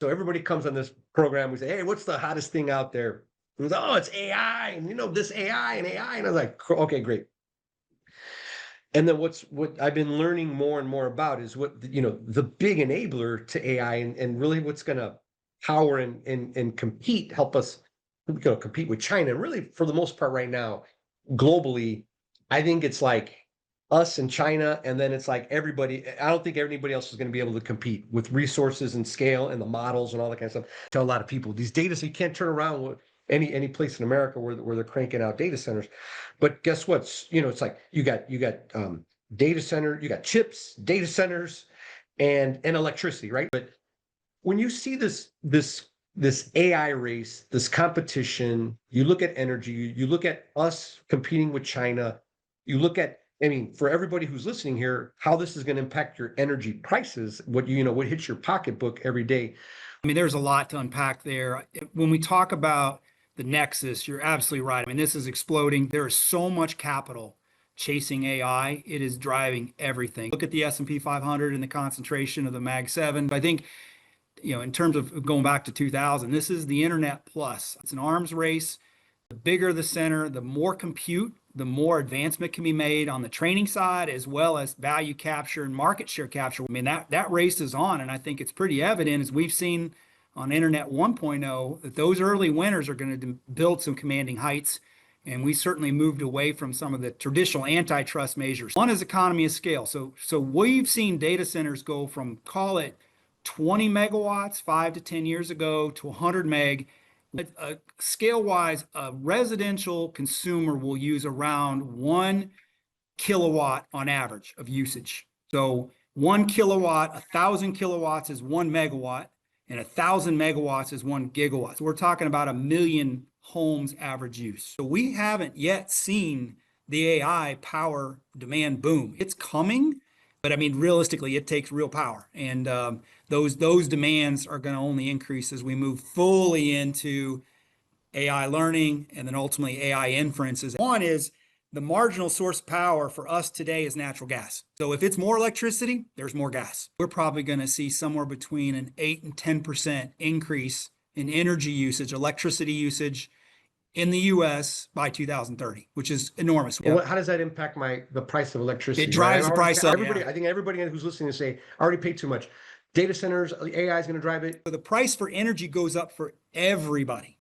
So everybody comes on this program. We say, hey, what's the hottest thing out there? And it's, oh, it's AI. And this AI and AI. And I was like, okay, great. And then what I've been learning more and more about is what, the big enabler to AI and really what's going to power and compete, help us, compete with China. And really, for the most part right now, globally, I think it's like us and China, and then it's like everybody. I don't think anybody else is going to be able to compete with resources and scale and the models and all that kind of stuff. Tell a lot of people these data, so you can't turn around with any place in America where they're cranking out data centers. But guess what? It's like you got data center, you got chips, data centers, and electricity, right? But when you see this AI race, this competition, you look at energy, you look at us competing with China, you look at, I mean, for everybody who's listening here, how this is going to impact your energy prices, what hits your pocketbook every day. I mean, there's a lot to unpack there. When we talk about the nexus, you're absolutely right. I mean, this is exploding. There is so much capital chasing AI. It is driving everything. Look at the S&P 500 and the concentration of the Mag 7. I think, in terms of going back to 2000, this is the internet plus. It's an arms race. The bigger the center, the more compute, the more advancement can be made on the training side, as well as value capture and market share capture. I mean, that race is on, and I think it's pretty evident, as we've seen on Internet 1.0, that those early winners are going to build some commanding heights. And we certainly moved away from some of the traditional antitrust measures. One is economy of scale. So we've seen data centers go from, call it 20 megawatts 5 to 10 years ago to 100 meg. Scale-wise, a residential consumer will use around 1 kilowatt on average of usage. So 1 kilowatt, 1,000 kilowatts is 1 megawatt, and 1,000 megawatts is 1 gigawatt. So we're talking about 1 million homes average use. So we haven't yet seen the AI power demand boom. It's coming, but I mean, realistically, it takes real power. And those demands are going to only increase as we move fully into AI learning and then ultimately AI inferences. One is the marginal source of power for us today is natural gas. So if it's more electricity, there's more gas. We're probably going to see somewhere between an 8 and 10% increase in energy usage, electricity usage in the U.S. by 2030, which is enormous. Well, how does that impact the price of electricity? It drives the price up. I think everybody who's listening to say, I already paid too much. Data centers, AI is going to drive it. So the price for energy goes up for everybody.